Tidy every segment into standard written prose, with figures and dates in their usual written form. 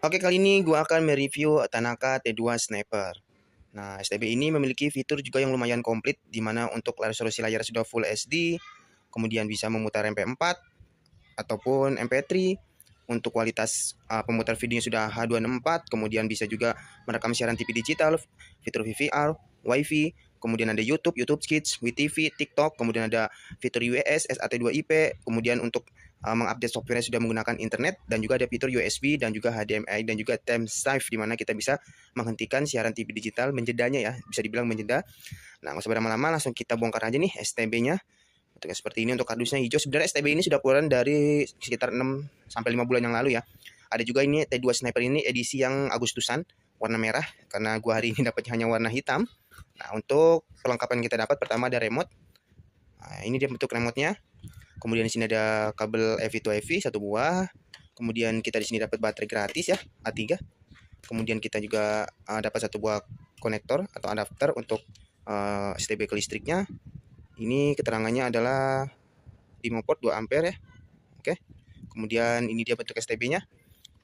Oke, kali ini gue akan mereview Tanaka T2 Sniper. Nah, STB ini memiliki fitur juga yang lumayan komplit, di mana untuk resolusi layar sudah Full HD, kemudian bisa memutar MP4 ataupun MP3. Untuk kualitas pemutar videonya sudah H264, kemudian bisa juga merekam siaran TV digital, fitur VVR, WiFi, kemudian ada YouTube, YouTube Kids, WeTV, TikTok, kemudian ada fitur UWS, SAT2IP, kemudian untuk mengupdate software sudah menggunakan internet, dan juga ada fitur USB dan juga HDMI dan juga time save, di mana kita bisa menghentikan siaran TV digital, menjedanya ya, bisa dibilang menjeda. Nah, nggak usah berlama-lama, langsung kita bongkar aja nih STB-nya. Untuk seperti ini, untuk kardusnya hijau. Sebenarnya STB ini sudah keluaran dari sekitar 6 sampai 5 bulan yang lalu ya. Ada juga ini T2 Sniper ini edisi yang Agustusan, warna merah, karena gua hari ini dapatnya hanya warna hitam. Nah, untuk perlengkapan yang kita dapat, pertama ada remote. Nah, ini dia bentuk remote-nya. Kemudian di sini ada kabel EV to EV satu buah. Kemudian kita di sini dapat baterai gratis ya, A3. Kemudian kita juga dapat satu buah konektor atau adapter untuk STB ke listriknya. Ini keterangannya adalah 5 port 2 ampere ya. Oke. Kemudian ini dia bentuk STB-nya.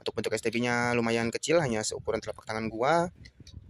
Untuk bentuk STB-nya lumayan kecil, hanya seukuran telapak tangan gua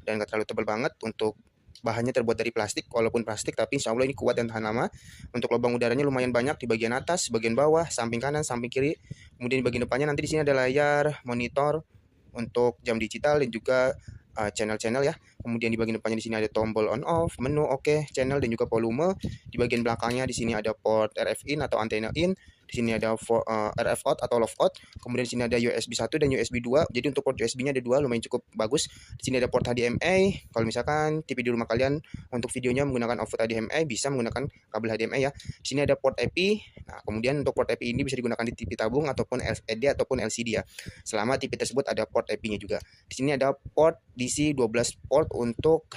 dan gak terlalu tebal banget. Untuk bahannya terbuat dari plastik, walaupun plastik tapi insya Allah ini kuat dan tahan lama. Untuk lubang udaranya lumayan banyak di bagian atas, bagian bawah, samping kanan, samping kiri. Kemudian di bagian depannya nanti di sini ada layar monitor untuk jam digital dan juga channel-channel ya. Kemudian di bagian depannya di sini ada tombol on off, menu oke, channel dan juga volume. Di bagian belakangnya di sini ada port RF in atau antena in. Di sini ada RF out atau love out. Kemudian di sini ada USB 1 dan USB 2. Jadi untuk port USB-nya ada dua, lumayan cukup bagus. Di sini ada port HDMI. Kalau misalkan TV di rumah kalian untuk videonya menggunakan output HDMI, bisa menggunakan kabel HDMI ya. Di sini ada port EP. Nah, kemudian untuk port EP ini bisa digunakan di TV tabung ataupun LED ataupun LCD ya. Selama TV tersebut ada port EP-nya juga. Di sini ada port DC 12 port untuk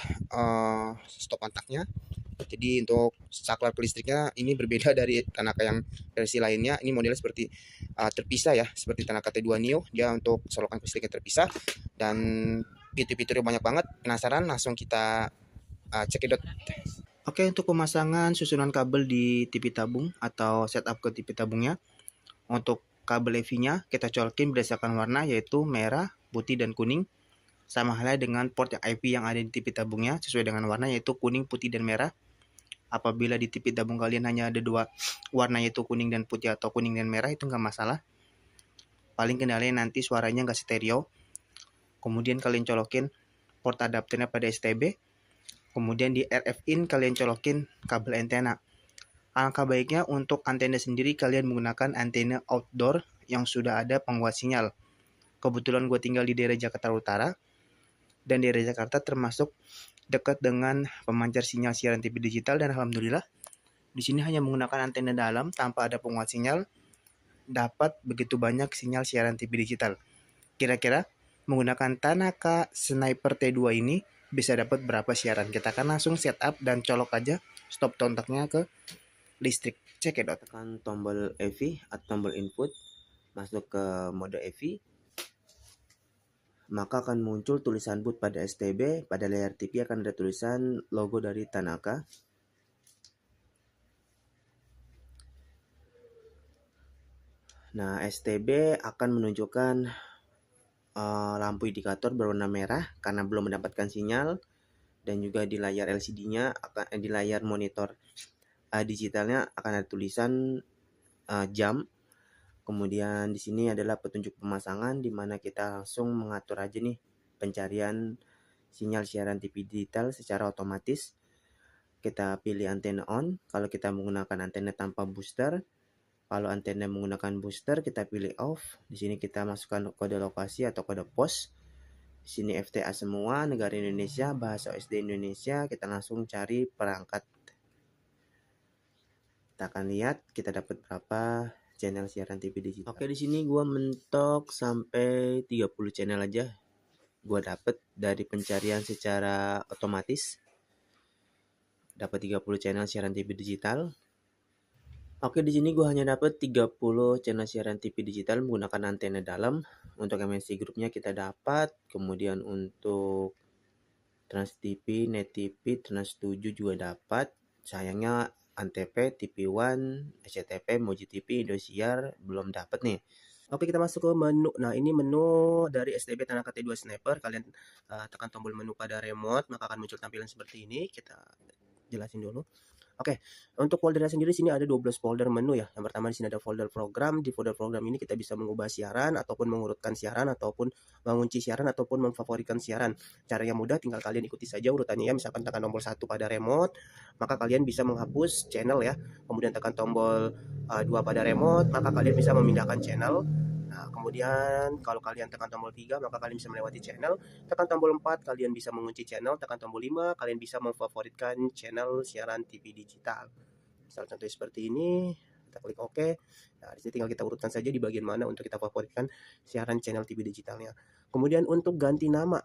stop kontaknya. Jadi untuk saklar listriknya ini berbeda dari Tanaka yang versi lainnya. Ini modelnya seperti terpisah ya, seperti Tanaka T2 Neo. Dia untuk solokan listriknya terpisah dan fitur-fiturnya banyak banget. Penasaran? Langsung kita cekidot. Oke, untuk pemasangan susunan kabel di TV tabung atau setup ke TV tabungnya. Untuk kabel EV-nya kita colokin berdasarkan warna, yaitu merah, putih, dan kuning. Sama halnya dengan port yang IP yang ada di TV tabungnya, sesuai dengan warna yaitu kuning, putih, dan merah. Apabila di TV tabung kalian hanya ada dua warna, yaitu kuning dan putih atau kuning dan merah, itu nggak masalah. Paling kendalanya nanti suaranya nggak stereo. Kemudian kalian colokin port adapternya pada STB. Kemudian di RF in kalian colokin kabel antena. Alangkah baiknya untuk antena sendiri kalian menggunakan antena outdoor yang sudah ada penguat sinyal. Kebetulan gue tinggal di daerah Jakarta Utara, dan daerah Jakarta termasuk dekat dengan pemancar sinyal siaran TV digital, dan alhamdulillah di sini hanya menggunakan antena dalam tanpa ada penguat sinyal, dapat begitu banyak sinyal siaran TV digital. Kira-kira menggunakan Tanaka Sniper T2 ini bisa dapat berapa siaran? Kita akan langsung setup dan colok aja stop kontaknya ke listrik. Cekidot. Tekan tombol EV atau tombol input, masuk ke mode EV, maka akan muncul tulisan boot pada STB. Pada layar TV akan ada tulisan logo dari Tanaka. Nah, STB akan menunjukkan lampu indikator berwarna merah karena belum mendapatkan sinyal, dan juga di layar LCD-nya di layar monitor digitalnya akan ada tulisan jam. Kemudian di sini adalah petunjuk pemasangan, di mana kita langsung mengatur aja nih pencarian sinyal siaran TV digital secara otomatis. Kita pilih antena on kalau kita menggunakan antena tanpa booster. Kalau antena menggunakan booster kita pilih off. Di sini kita masukkan kode lokasi atau kode pos. Di sini FTA semua, negara Indonesia, bahasa OSD Indonesia. Kita langsung cari perangkat. Kita akan lihat kita dapat berapa channel siaran TV digital. Oke, di sini gua mentok sampai 30 channel aja. Gua dapat dari pencarian secara otomatis. Dapat 30 channel siaran TV digital. Oke, di sini gue hanya dapat 30 channel siaran TV digital menggunakan antena dalam. Untuk MNC grupnya kita dapat, kemudian untuk Trans TV, Net TV, Trans 7 juga dapat. Sayangnya Antv, TV One, SCTV, Moji TV, Indosiar belum dapat nih. Oke, kita masuk ke menu. Nah, ini menu dari STB Tanaka T2 Sniper. Kalian tekan tombol menu pada remote, maka akan muncul tampilan seperti ini. Kita jelasin dulu. Oke, untuk foldernya sendiri sini ada 12 folder menu ya. Yang pertama di sini ada folder program. Di folder program ini kita bisa mengubah siaran ataupun mengurutkan siaran ataupun mengunci siaran ataupun memfavoritkan siaran. Cara yang mudah tinggal kalian ikuti saja urutannya ya. Misalkan tekan tombol 1 pada remote, maka kalian bisa menghapus channel ya. Kemudian tekan tombol 2 pada remote, maka kalian bisa memindahkan channel. Nah, kemudian kalau kalian tekan tombol 3, maka kalian bisa melewati channel. Tekan tombol 4, kalian bisa mengunci channel. Tekan tombol 5, kalian bisa memfavoritkan channel siaran TV digital. Misal contohnya seperti ini, kita klik OK. Nah, di sini tinggal kita urutkan saja di bagian mana untuk kita favoritkan siaran channel TV digitalnya. Kemudian untuk ganti nama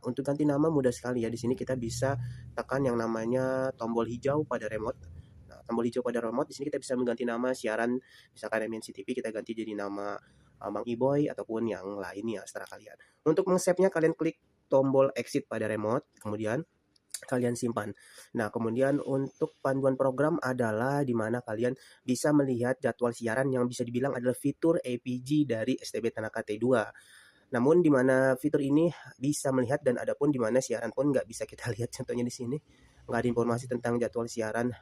mudah sekali ya. Di sini kita bisa tekan yang namanya tombol hijau pada remote. Nah, tombol hijau pada remote di sini kita bisa mengganti nama siaran, misalkan MNC TV kita ganti jadi nama Mang Iboy ataupun yang lainnya setelah kalian. Untuk meng-save-nya kalian klik tombol exit pada remote, kemudian kalian simpan. Nah, kemudian untuk panduan program adalah di mana kalian bisa melihat jadwal siaran yang bisa dibilang adalah fitur APG dari STB Tanaka T2. Namun di mana fitur ini bisa melihat dan ada pun di mana siaran pun nggak bisa kita lihat. Contohnya di sini nggak ada informasi tentang jadwal siaran.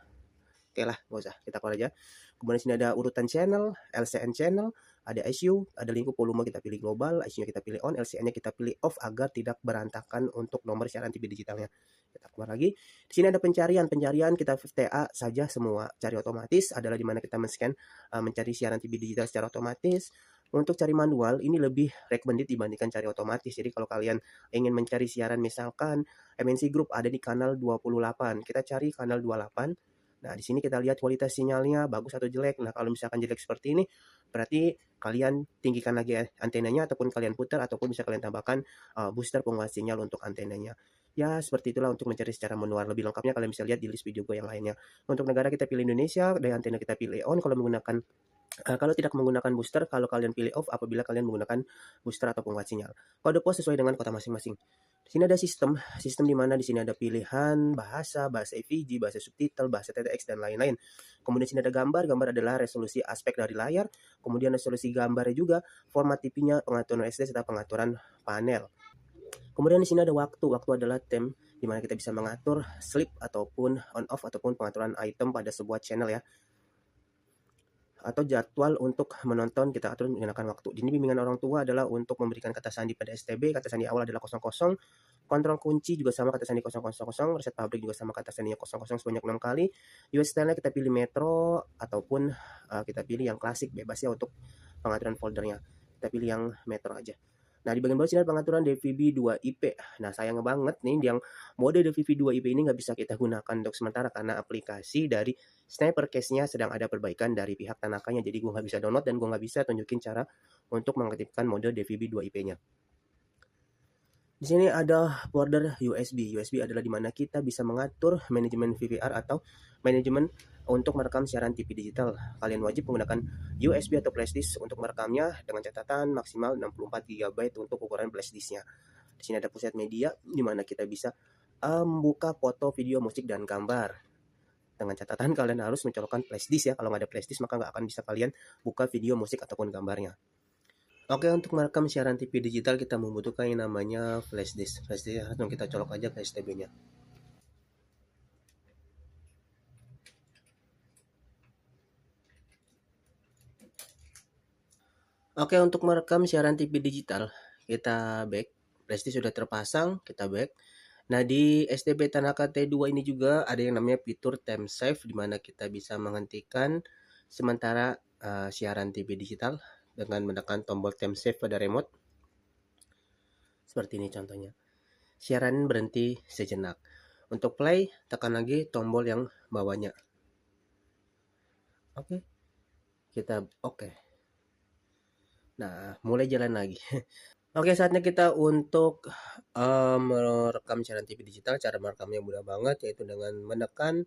Oke lah, nggak usah, kita keluar aja. Kemudian sini ada urutan channel, LCN channel, ada ICU, ada lingkup volume kita pilih global, ICU-nya kita pilih on, LCN-nya kita pilih off agar tidak berantakan untuk nomor siaran TV digitalnya. Kita keluar lagi. Di sini ada pencarian kita TA saja semua. Cari otomatis adalah dimana kita men-scan mencari siaran TV digital secara otomatis. Untuk cari manual ini lebih recommended dibandingkan cari otomatis. Jadi kalau kalian ingin mencari siaran misalkan MNC Group ada di kanal 28, kita cari kanal 28. Nah, di sini kita lihat kualitas sinyalnya bagus atau jelek. Nah, kalau misalkan jelek seperti ini, berarti kalian tinggikan lagi antenanya ataupun kalian putar ataupun bisa kalian tambahkan booster penguat sinyal untuk antenanya. Ya, seperti itulah untuk mencari secara manual. Lebih lengkapnya kalian bisa lihat di list video gue yang lainnya. Untuk negara kita pilih Indonesia, dari antena kita pilih on. Kalau tidak menggunakan booster, kalau kalian pilih off apabila kalian menggunakan booster atau penguat sinyal. Kode pos sesuai dengan kota masing-masing. Di sini ada sistem di mana di sini ada pilihan bahasa AVG, bahasa subtitle, bahasa TTX dan lain-lain. Kemudian di sini ada gambar adalah resolusi aspek dari layar, kemudian resolusi gambarnya juga, format TV-nya, pengaturan SD serta pengaturan panel. Kemudian di sini ada waktu adalah time di mana kita bisa mengatur sleep ataupun on off ataupun pengaturan item pada sebuah channel ya. Atau jadwal untuk menonton kita atur menggunakan waktu. Jadi bimbingan orang tua adalah untuk memberikan kata sandi pada STB, kata sandi awal adalah 00, kontrol kunci juga sama kata sandi 000, reset pabrik juga sama kata sandinya 00 sebanyak 6 kali. US style-nya kita pilih metro ataupun kita pilih yang klasik bebas ya untuk pengaturan foldernya. Kita pilih yang metro aja. Nah, di bagian bawah sini ada pengaturan DVB2IP. Nah, sayang banget nih yang mode DVB2IP ini nggak bisa kita gunakan untuk sementara karena aplikasi dari Sniper case-nya sedang ada perbaikan dari pihak Tanakanya. Jadi gue nggak bisa download dan gue nggak bisa tunjukin cara untuk mengaktifkan mode DVB2IP-nya. Di sini ada border USB. USB adalah dimana kita bisa mengatur manajemen VVR atau manajemen untuk merekam siaran TV digital. Kalian wajib menggunakan USB atau flash disk untuk merekamnya dengan catatan maksimal 64 GB untuk ukuran flash disknya. Di sini ada pusat media di mana kita bisa membuka foto, video, musik, dan gambar. Dengan catatan kalian harus mencolokkan flash disk ya. Kalau nggak ada flash disk maka nggak akan bisa kalian buka video, musik, ataupun gambarnya. Oke, untuk merekam siaran TV digital kita membutuhkan yang namanya flash disk. Flash disk langsung kita colok aja ke STB-nya. Oke, untuk merekam siaran TV digital, kita back. Flash disk sudah terpasang, kita back. Nah, di STB Tanaka T2 ini juga ada yang namanya fitur time save, di mana kita bisa menghentikan sementara siaran TV digital dengan menekan tombol time save pada remote. Seperti ini contohnya. Siaran berhenti sejenak. Untuk play, tekan lagi tombol yang bawahnya. Oke. Kita oke. Nah, mulai jalan lagi. Oke, saatnya kita untuk merekam siaran TV digital. Cara merekamnya mudah banget, yaitu dengan menekan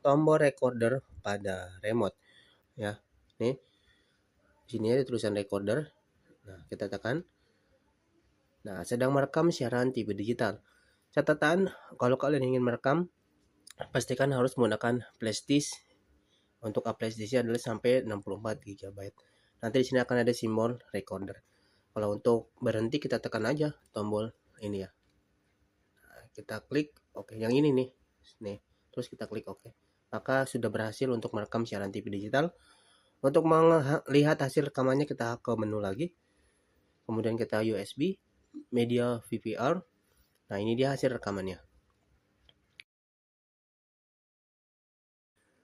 tombol recorder pada remote. Ya, nih. Sini ada tulisan recorder. Nah, kita tekan. Nah, sedang merekam siaran TV digital. Catatan, kalau kalian ingin merekam, pastikan harus menggunakan flash disk. Untuk flash disknya adalah sampai 64 GB. Nanti di sini akan ada simbol recorder. Kalau untuk berhenti kita tekan aja tombol ini ya. Nah, kita klik oke, yang ini nih. Terus kita klik oke. Maka sudah berhasil untuk merekam siaran TV digital. Untuk melihat hasil rekamannya kita ke menu lagi. Kemudian kita USB, media VPR. Nah, ini dia hasil rekamannya.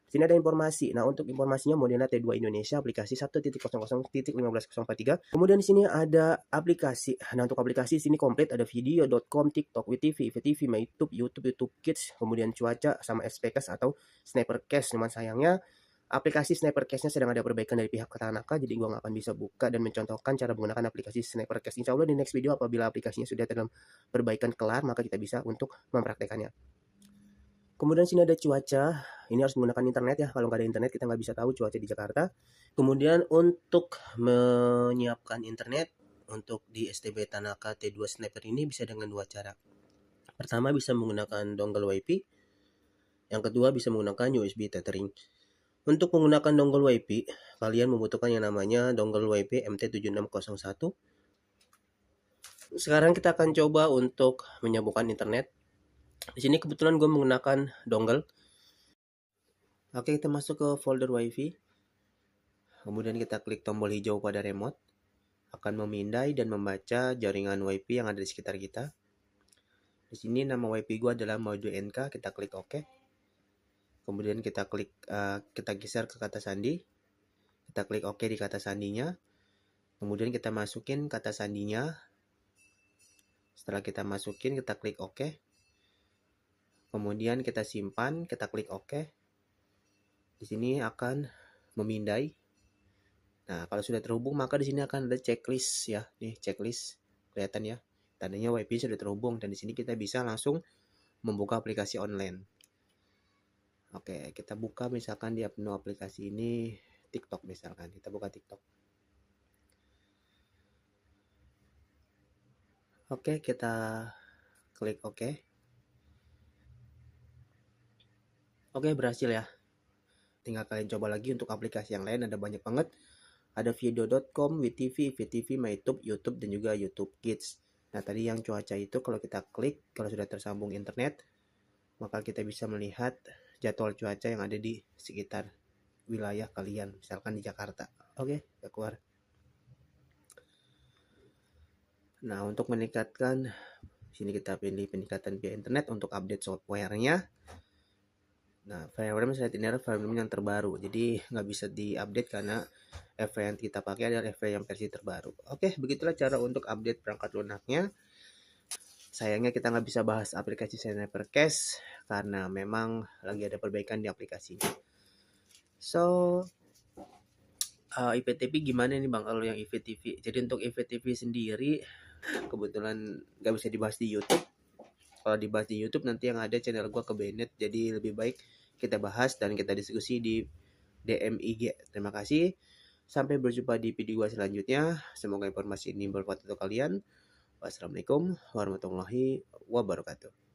Sini ada informasi. Nah, untuk informasinya Moderna T2 Indonesia aplikasi 1.00.15.043. Kemudian di sini ada aplikasi. Nah, untuk aplikasi sini komplit ada video.com, TikTok, WeTV, IPTV, MyTube, YouTube Kids, kemudian cuaca sama SPCast atau Snipercast. Cuman sayangnya aplikasi Snipercast-nya sedang ada perbaikan dari pihak Tanaka, jadi gua nggak akan bisa buka dan mencontohkan cara menggunakan aplikasi Snipercast. Insya Allah di next video apabila aplikasinya sudah dalam perbaikan kelar, maka kita bisa untuk mempraktekannya. Kemudian sini ada cuaca. Ini harus menggunakan internet ya. Kalau nggak ada internet kita nggak bisa tahu cuaca di Jakarta. Kemudian untuk menyiapkan internet untuk di STB Tanaka T2 Sniper ini bisa dengan dua cara. Pertama bisa menggunakan dongle WiFi. Yang kedua bisa menggunakan USB tethering. Untuk menggunakan dongle WiFi, kalian membutuhkan yang namanya dongle WiFi MT7601. Sekarang kita akan coba untuk menyambungkan internet. Di sini kebetulan gue menggunakan dongle. Oke, kita masuk ke folder WiFi. Kemudian kita klik tombol hijau pada remote. Akan memindai dan membaca jaringan WiFi yang ada di sekitar kita. Di sini nama WiFi gue adalah mode NK. Kita klik OK. Kemudian kita geser ke kata sandi. Kita klik OK di kata sandinya. Kemudian kita masukin kata sandinya. Setelah kita masukin, kita klik OK. Kemudian kita simpan, kita klik OK. Di sini akan memindai. Nah, kalau sudah terhubung maka di sini akan ada checklist ya. Nih, checklist kelihatan ya. Tandanya WiFi sudah terhubung dan di sini kita bisa langsung membuka aplikasi online. Oke, kita buka misalkan di menu aplikasi ini TikTok misalkan. Kita buka TikTok. Oke, kita klik OK. Oke, berhasil ya. Tinggal kalian coba lagi untuk aplikasi yang lain, ada banyak banget. Ada video.com, WeTV, IPTV, MyTube, YouTube, dan juga YouTube Kids. Nah, tadi yang cuaca itu kalau kita klik, kalau sudah tersambung internet, maka kita bisa melihat jadwal cuaca yang ada di sekitar wilayah kalian, misalkan di Jakarta. Oke, kita keluar. Nah, untuk meningkatkan, sini kita pilih peningkatan via internet untuk update software-nya. Nah, firewall saya ini adalah firewall yang terbaru, jadi nggak bisa diupdate karena FW yang kita pakai adalah FW yang versi terbaru. Oke, begitulah cara untuk update perangkat lunaknya. Sayangnya kita nggak bisa bahas aplikasi Snipercast karena memang lagi ada perbaikan di aplikasinya. So, IPTV gimana nih Bang kalau yang IPTV? Jadi untuk IPTV sendiri kebetulan nggak bisa dibahas di YouTube. Kalau dibahas di YouTube nanti yang ada channel gue ke banned, jadi lebih baik kita bahas dan kita diskusi di DM IG. Terima kasih. Sampai berjumpa di video gue selanjutnya. Semoga informasi ini bermanfaat untuk kalian. Wassalamualaikum warahmatullahi wabarakatuh.